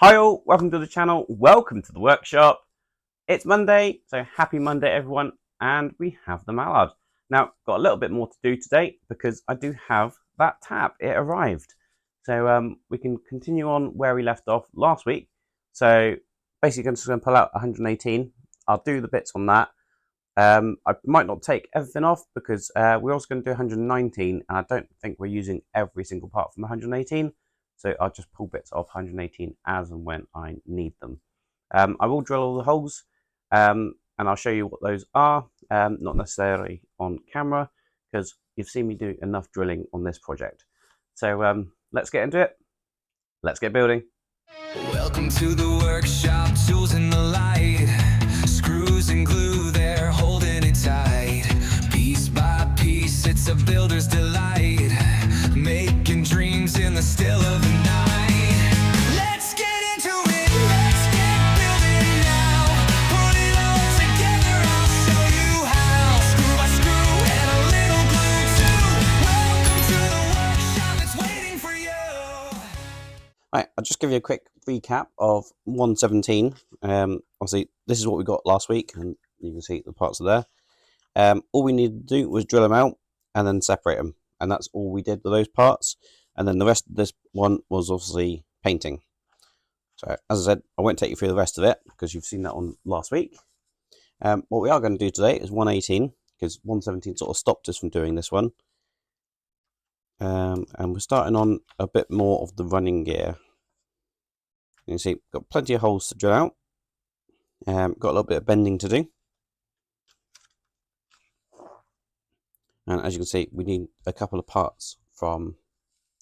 Hi all, welcome to the channel, welcome to the workshop. It's Monday, so happy Monday everyone, and we have the Mallard. Now, got a little bit more to do today because I do have that tap, it arrived. So we can continue on where we left off last week. So basically I'm just going to pull out 118, I'll do the bits on that. I might not take everything off because we're also going to do 119 and I don't think we're using every single part from 118. So I'll just pull bits off 118 as and when I need them. I will drill all the holes and I'll show you what those are, not necessarily on camera because you've seen me do enough drilling on this project. So let's get into it. Let's get building. Welcome to the workshop, tools in the light, screws and glue, they're holding it tight. Piece by piece, it's a builder's delight, making dreams in the still of the night. Let's get into it, let's get building now. Put it all together, I'll show you how. Screw by screw and a little glue too. Welcome to the workshop, it's waiting for you. Right, I'll just give you a quick recap of 117. Obviously, this is what we got last week, and you can see the parts are there. All we needed to do was drill them out and then separate them, and that's all we did with those parts. And then the rest of this one was obviously painting. So, as I said, I won't take you through the rest of it because you've seen that on last week. What we are going to do today is 118 because 117 sort of stopped us from doing this one. And we're starting on a bit more of the running gear. You can see, got plenty of holes to drill out. Got a little bit of bending to do. And as you can see, we need a couple of parts from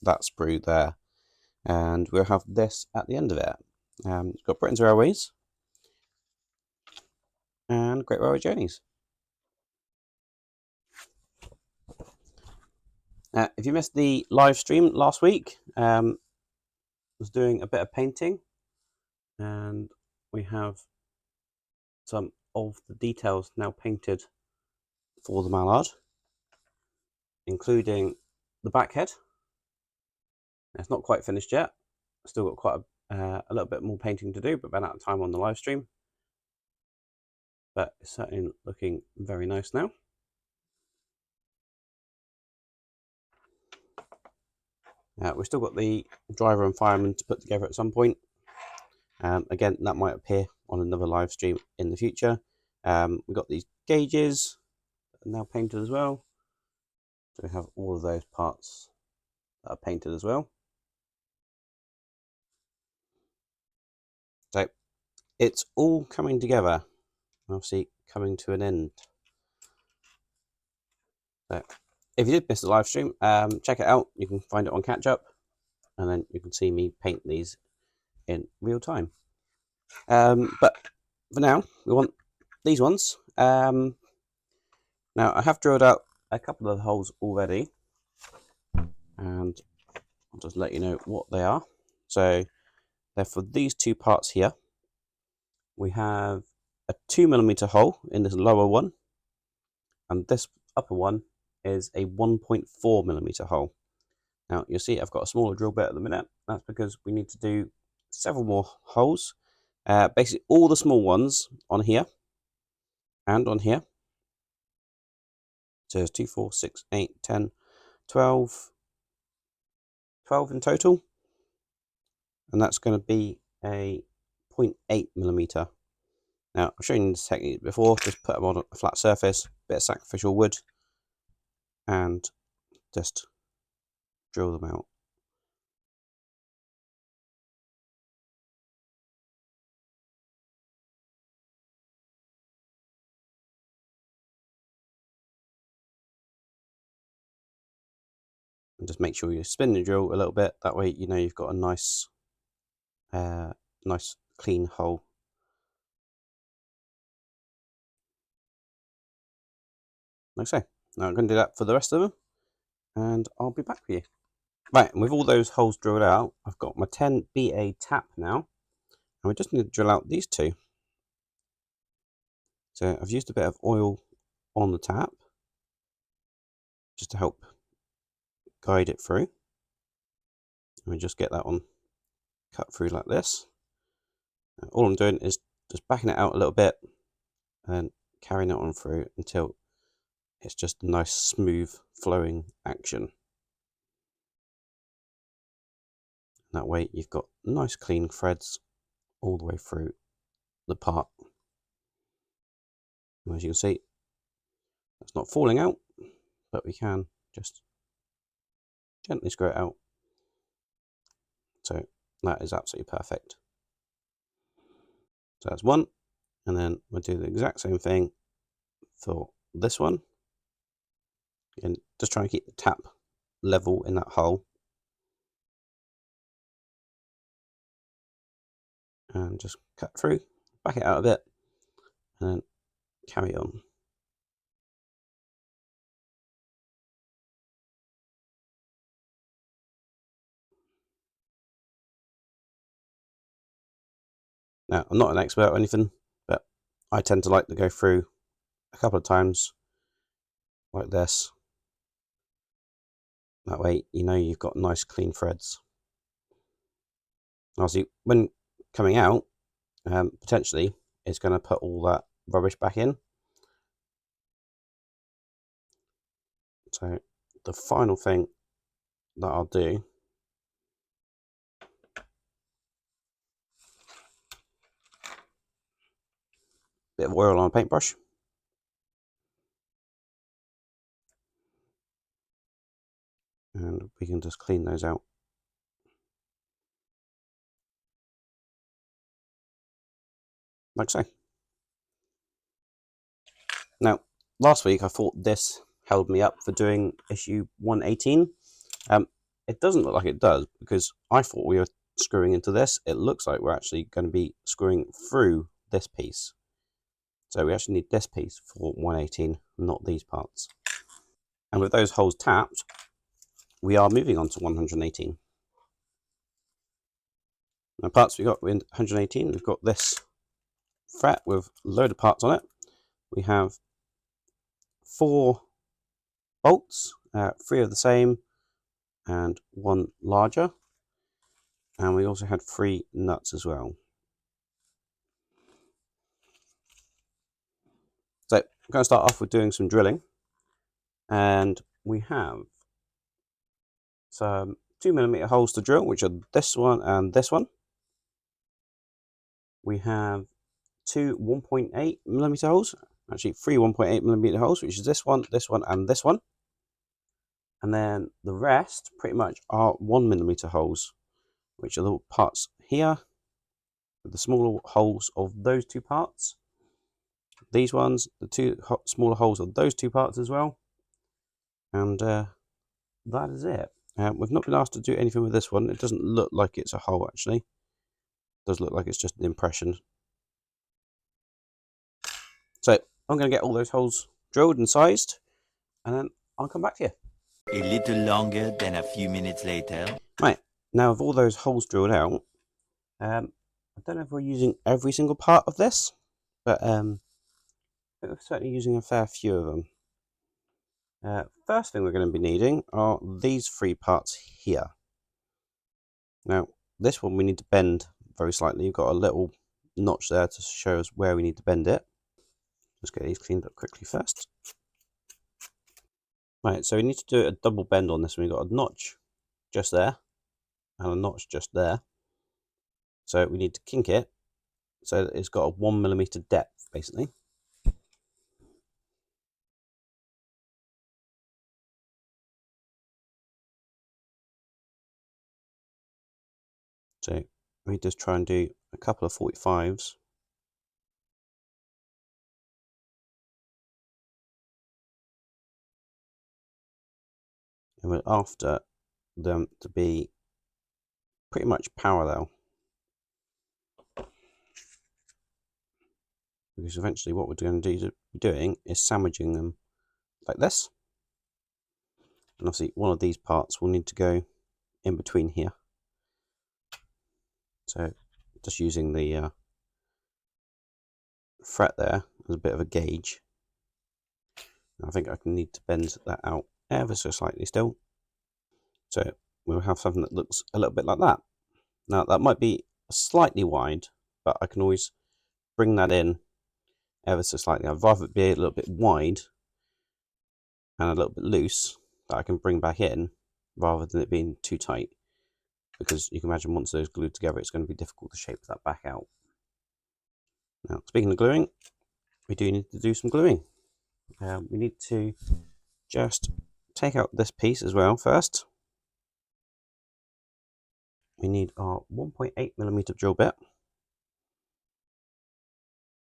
that sprue there. And we'll have this at the end of it. It's got Britain's Railways and Great Railway Journeys. If you missed the live stream last week, I was doing a bit of painting. And we have some of the details now painted for the Mallard, including the back head. It's not quite finished yet. Still got quite a little bit more painting to do, but ran out of time on the live stream. But it's certainly looking very nice now. We've still got the driver and fireman to put together at some point. Again, that might appear on another live stream in the future. We've got these gauges that are now painted as well. So we have all of those parts that are painted as well. So it's all coming together, obviously coming to an end. So if you did miss the live stream, check it out. You can find it on catch up, and then you can see me paint these in real time. But for now, we want these ones. Now I have drilled out a couple of the holes already, and I'll just let you know what they are. So they're for these two parts here. We have a 2mm hole in this lower one, and this upper one is a 1.4mm hole. Now you'll see I've got a smaller drill bit at the minute. That's because we need to do several more holes. Basically all the small ones on here and on here. So there's 2, 4, 6, 8, 10, 12 in total. And that's going to be a 0.8mm. Now I've shown you this technique before. Just put them on a flat surface, bit of sacrificial wood, and just drill them out. And just make sure you spin the drill a little bit. That way, you know you've got a nice, nice clean hole. Like so. Now I'm going to do that for the rest of them, and I'll be back with you. Right, and with all those holes drilled out, I've got my 10BA tap now, and we just need to drill out these two. So I've used a bit of oil on the tap, just to help guide it through. And we just get that one cut through like this. All I'm doing is just backing it out a little bit and carrying it on through until it's just a nice smooth flowing action. That way you've got nice clean threads all the way through the part. And as you can see, it's not falling out, but we can just gently screw it out. So that is absolutely perfect. So that's one, and then we'll do the exact same thing for this one. And just try and keep the tap level in that hole. And just cut through, back it out a bit, and then carry on. Now, I'm not an expert or anything, but I tend to like to go through a couple of times like this. That way, you know you've got nice clean threads. Obviously, when coming out, potentially it's going to put all that rubbish back in. So the final thing that I'll do bit of oil on a paintbrush. And we can just clean those out. Like so. Now, last week I thought this held me up for doing issue 118. It doesn't look like it does, because I thought we were screwing into this. It looks like we're actually going to be screwing through this piece. So we actually need this piece for 118, not these parts. And with those holes tapped, we are moving on to 118. Now, parts we got in 118, we've got this fret with a load of parts on it. We have 4 bolts, 3 of the same and 1 larger. And we also had 3 nuts as well. So I'm going to start off with doing some drilling. And we have some 2mm holes to drill, which are this one and this one. We have 2 1.8mm holes, actually 3 1.8mm holes, which is this one, and this one. And then the rest pretty much are 1mm holes, which are the parts here, with the smaller holes of those 2 parts. These ones, the 2 smaller holes of those 2 parts as well. And that is it. We've not been asked to do anything with this one. It doesn't look like it's a hole, actually. It does look like it's just an impression. So I'm going to get all those holes drilled and sized, and then I'll come back to you. A little longer than a few minutes later. Right, now with all those holes drilled out, I don't know if we're using every single part of this, but we're certainly using a fair few of them. First thing we're going to be needing are these 3 parts here. Now, this one we need to bend very slightly. You've got a little notch there to show us where we need to bend it. Let's get these cleaned up quickly first. Right, so we need to do a double bend on this one. We've got a notch just there and a notch just there. So we need to kink it so that it's got a 1mm depth, basically. So we just try and do a couple of 45s. And we're after them to be pretty much parallel. Because eventually what we're going to be doing is sandwiching them like this. And obviously one of these parts will need to go in between here. So just using the fret there as a bit of a gauge. I think I can need to bend that out ever so slightly still. So we'll have something that looks a little bit like that. Now that might be slightly wide, but I can always bring that in ever so slightly. I'd rather it be a little bit wide and a little bit loose that I can bring back in rather than it being too tight, because you can imagine once those glued together it's going to be difficult to shape that back out. Now, speaking of gluing, we do need to do some gluing. We need to just take out this piece as well first. We need our 1.8mm drill bit.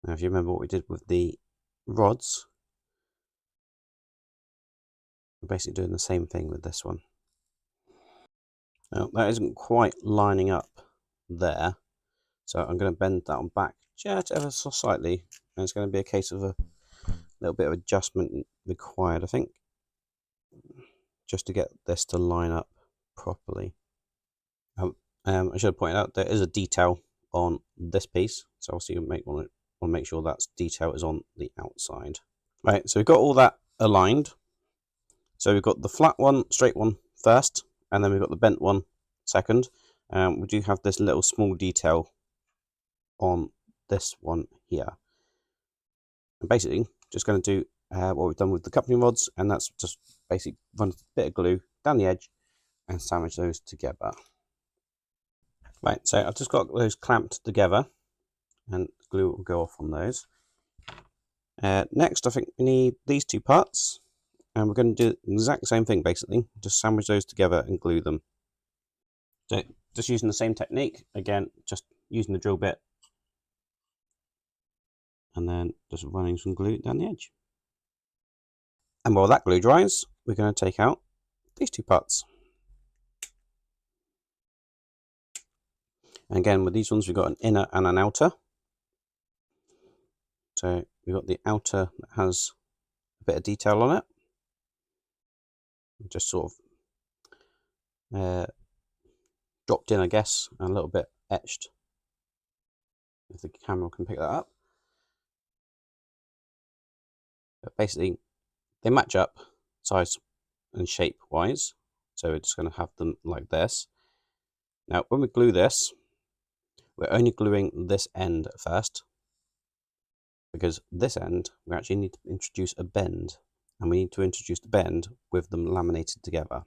Now, if you remember what we did with the rods, we're basically doing the same thing with this one. Now, that isn't quite lining up there, so I'm going to bend that one back just ever so slightly, and it's going to be a case of a little bit of adjustment required, I think, just to get this to line up properly. I should have pointed out there is a detail on this piece, so obviously you want to make sure that detail is on the outside. Right, so we've got all that aligned. So we've got the flat one, straight one first, and then we've got the bent one second. We do have this little small detail on this one here. And basically, just going to do what we've done with the coupling rods, and that's just basically run a bit of glue down the edge and sandwich those together. Right, so I've just got those clamped together, and glue will go off on those. Next, I think we need these two parts, and we're going to do the exact same thing basically, just sandwich those together and glue them. So just using the same technique, again, just using the drill bit, and then just running some glue down the edge. And while that glue dries, we're going to take out these two parts. And again, with these ones, we've got an inner and an outer. So we've got the outer that has a bit of detail on it. Just sort of dropped in, I guess, and a little bit etched, if the camera can pick that up. But basically, they match up size and shape wise. So we're just going to have them like this. Now, when we glue this, we're only gluing this end first, because this end we actually need to introduce a bend, and we need to introduce the bend with them laminated together.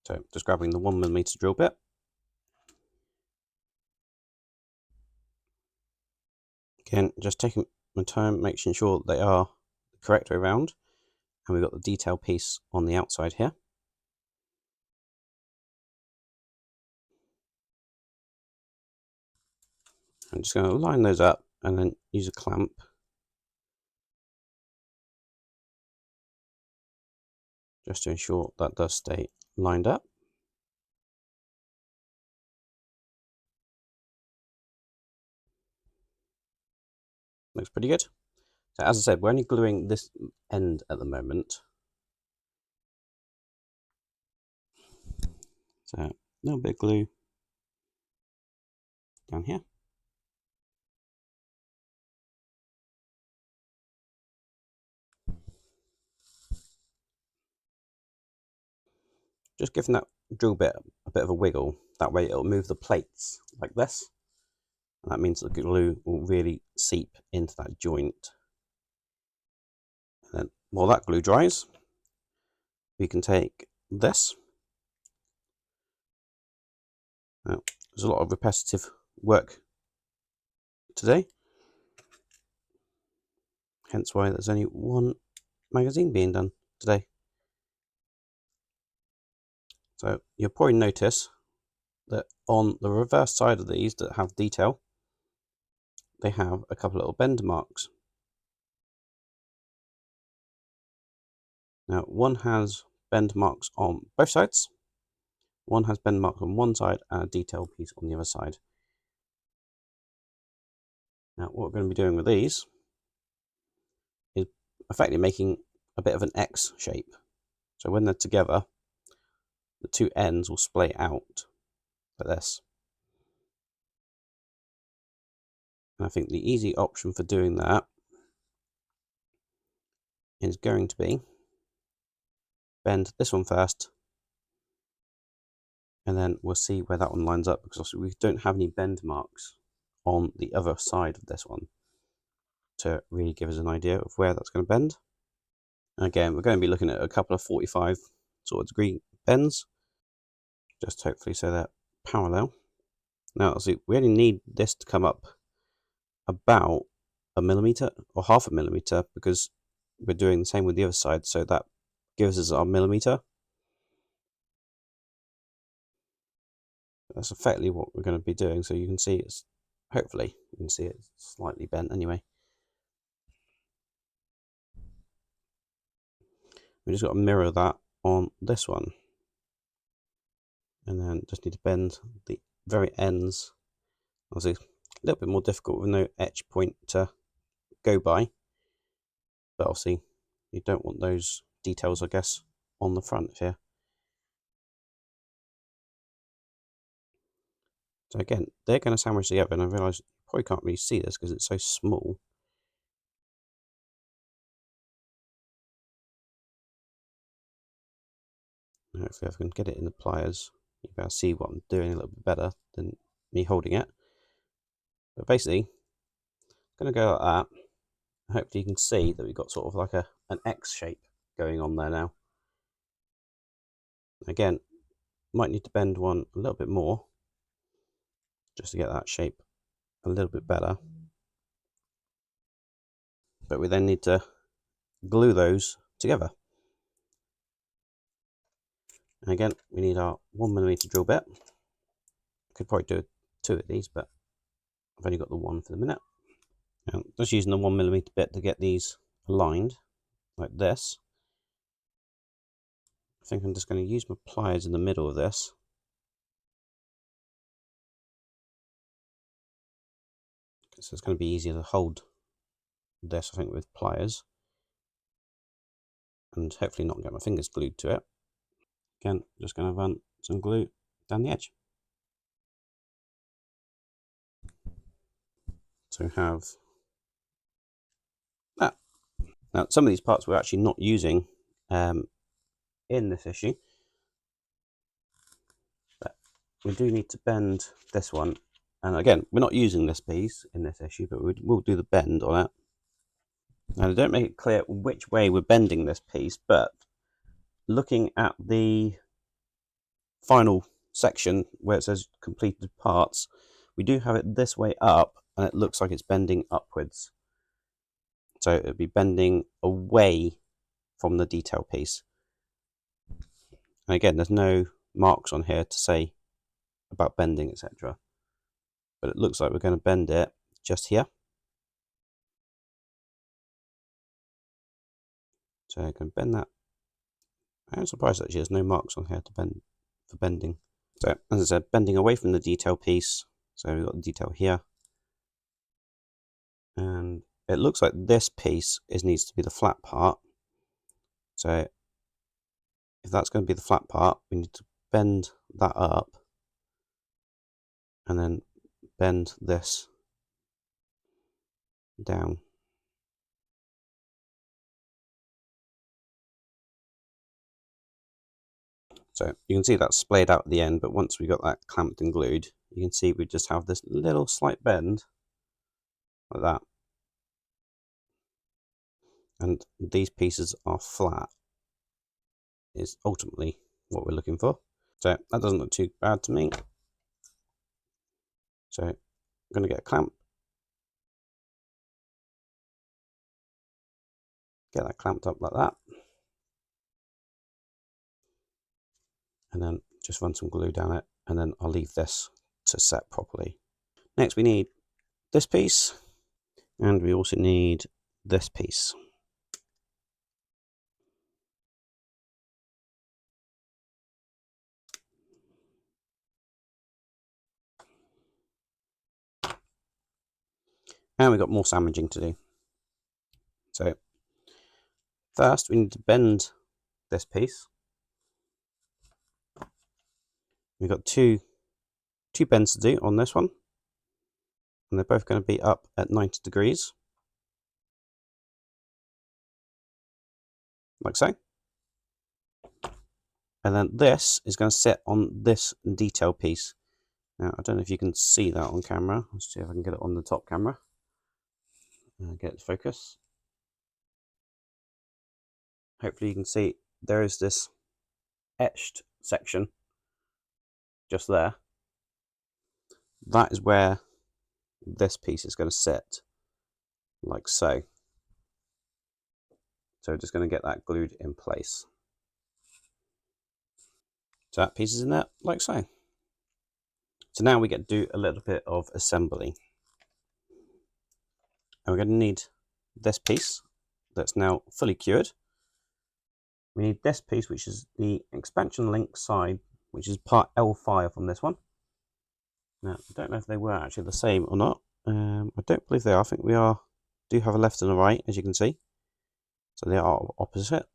So just grabbing the 1mm drill bit, again just taking my time, making sure they are the correct way around, and we've got the detail piece on the outside here. I'm just going to line those up and then use a clamp just to ensure that does stay lined up. Looks pretty good. So as I said, we're only gluing this end at the moment. So a little bit of glue down here. Just giving that drill bit a bit of a wiggle, that way it'll move the plates like this, and that means the glue will really seep into that joint. And then while that glue dries, we can take this. Now, there's a lot of repetitive work today, hence why there's only one magazine being done today. So you'll probably notice that on the reverse side of these that have detail, they have a couple of little bend marks. Now, one has bend marks on both sides, one has bend marks on one side and a detail piece on the other side. Now, what we're going to be doing with these is effectively making a bit of an X shape. So when they're together, the two ends will splay out like this. And I think the easy option for doing that is going to be bend this one first, and then we'll see where that one lines up, because obviously we don't have any bend marks on the other side of this one to really give us an idea of where that's going to bend. Again, we're going to be looking at a couple of 45 sort of degree bends, just hopefully so they're parallel. Now, see, we only need this to come up about 1 millimeter or 0.5 millimeter because we're doing the same with the other side, so that gives us our millimeter. That's effectively what we're going to be doing, so you can see it's, hopefully, you can see it's slightly bent anyway. We just got to mirror that on this one. And then just need to bend the very ends. Obviously, a little bit more difficult with no etch point to go by. But obviously, you don't want those details, I guess, on the front here. So again, they're going to sandwich together, and I realise you probably can't really see this because it's so small. Hopefully I can get it in the pliers. You better see what I'm doing a little bit better than me holding it. But basically, I'm going to go like that. Hopefully you can see that we've got sort of like an X shape going on there now. Again, might need to bend one a little bit more just to get that shape a little bit better. But we then need to glue those together. And again, we need our 1 millimeter drill bit. Could probably do 2 of these, but I've only got the one for the minute. And just using the 1 millimeter bit to get these aligned like this. I think I'm just going to use my pliers in the middle of this. So it's going to be easier to hold this, I think, with pliers. And hopefully not get my fingers glued to it. Again, just going to run some glue down the edge. So we have that. Now, some of these parts we're actually not using in this issue. But we do need to bend this one. And again, we're not using this piece in this issue, but we will do the bend on it. Now, they don't make it clear which way we're bending this piece, but looking at the final section where it says completed parts, we do have it this way up, and it looks like it's bending upwards. So it would be bending away from the detail piece. And again, there's no marks on here to say about bending, etc. But it looks like we're going to bend it just here. So I can bend that. I'm surprised actually there's no marks on here to bend for bending. So as I said, bending away from the detail piece. So we've got the detail here. And it looks like this piece needs to be the flat part. So if that's going to be the flat part, we need to bend that up and then bend this down. So you can see that's splayed out at the end, but once we got that clamped and glued, you can see we just have this little slight bend like that. And these pieces are flat, is ultimately what we're looking for. So that doesn't look too bad to me. So I'm going to get a clamp. Get that clamped up like that. And then just run some glue down it, and then I'll leave this to set properly. Next we need this piece, and we also need this piece. And we've got more sandwiching to do. So first we need to bend this piece. We've got two bends to do on this one, and they're both going to be up at 90 degrees, like so. And then this is going to sit on this detail piece, Now, I don't know if you can see that on camera. Let's see if I can get it on the top camera. Get it to focus. Hopefully you can see there is this etched section just there. That is where this piece is going to sit, like so. So we're just going to get that glued in place. So that piece is in there, like so. So now we get to do a little bit of assembly. And we're going to need this piece that's now fully cured. We need this piece, which is the expansion link side, which is part L5 on this one. Now, I don't know if they were actually the same or not. I don't believe they are. I think we do have a left and a right, as you can see. So they are opposite.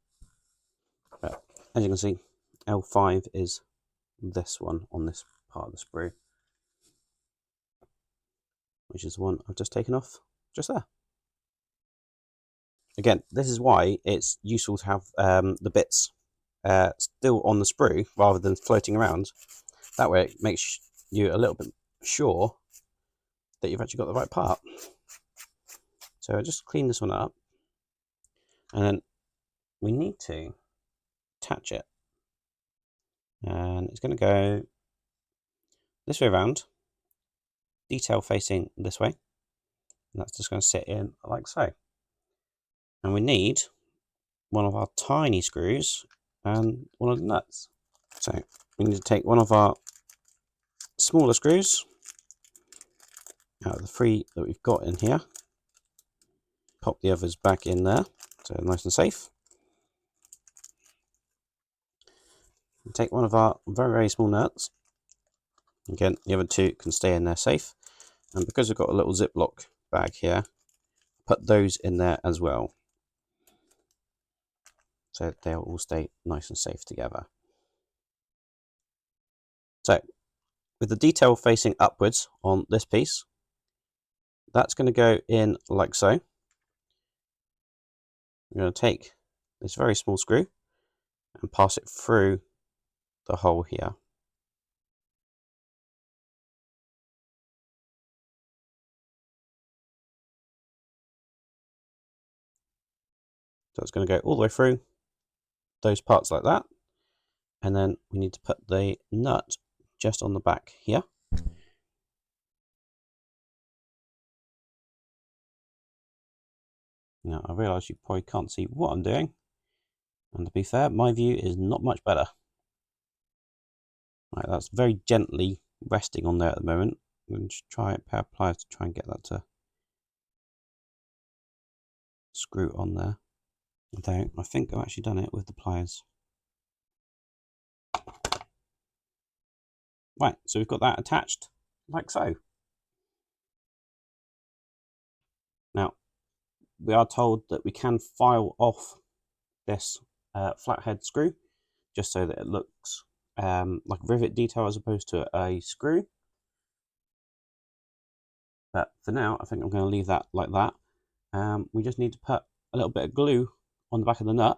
But as you can see, L5 is this one on this part of the sprue, which is the one I've just taken off just there. Again, this is why it's useful to have the bits still on the sprue rather than floating around. That way it makes you a little bit sure that you've actually got the right part. So I just clean this one up, and then we need to attach it. And it's going to go this way around, detail facing this way. And that's just going to sit in like so. And we need one of our tiny screws and one of the nuts. So we need to take one of our smaller screws out of the 3 that we've got in here. Pop the others back in there, so nice and safe. And take one of our very, very small nuts. Again, the other 2 can stay in there safe. And because we've got a little Ziploc bag here, put those in there as well, so they'll all stay nice and safe together. So with the detail facing upwards on this piece, that's going to go in like so. We're going to take this very small screw and pass it through the hole here. So it's going to go all the way through those parts like that. And then we need to put the nut just on the back here. Now, I realise you probably can't see what I'm doing. And to be fair, my view is not much better. Right, that's very gently resting on there at the moment. I'm going to just try a pair of pliers to try and get that to screw on there. Although, I think I've actually done it with the pliers. Right, so we've got that attached like so. Now, we are told that we can file off this flathead screw just so that it looks like a rivet detail as opposed to a screw. But for now, I think I'm going to leave that like that. We just need to put a little bit of glue on the back of the nut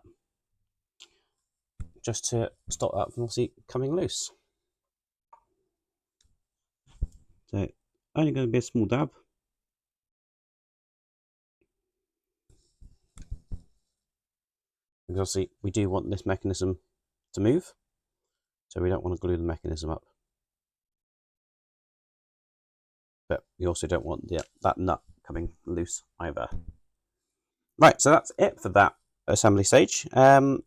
just to stop that from obviously coming loose. So only going to be a small dab. Because obviously we do want this mechanism to move, so we don't want to glue the mechanism up. But we also don't want that nut coming loose either. Right, so that's it for that assembly stage. So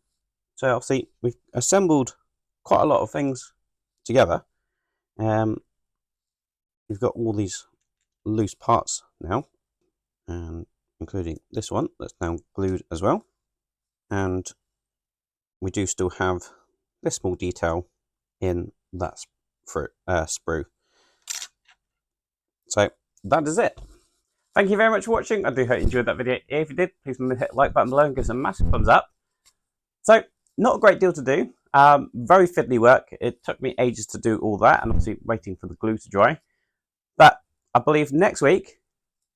obviously we've assembled quite a lot of things together. We've got all these loose parts now, including this one that's now glued as well. And we do still have this small detail in that sprue. So that is it. Thank you very much for watching. I do hope you enjoyed that video. If you did, please remember to hit the like button below and give us a massive thumbs up. So, not a great deal to do. Very fiddly work. It took me ages to do all that, and obviously waiting for the glue to dry. But I believe next week,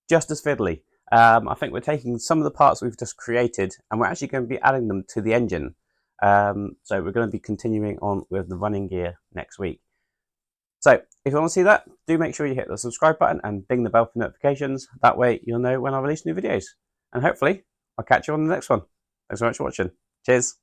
just as fiddly. I think we're taking some of the parts we've just created, and we're actually going to be adding them to the engine. So we're going to be continuing on with the running gear next week. So if you want to see that, do make sure you hit the subscribe button and ding the bell for notifications. That way you'll know when I release new videos. And hopefully I'll catch you on the next one. Thanks so much for watching. Cheers.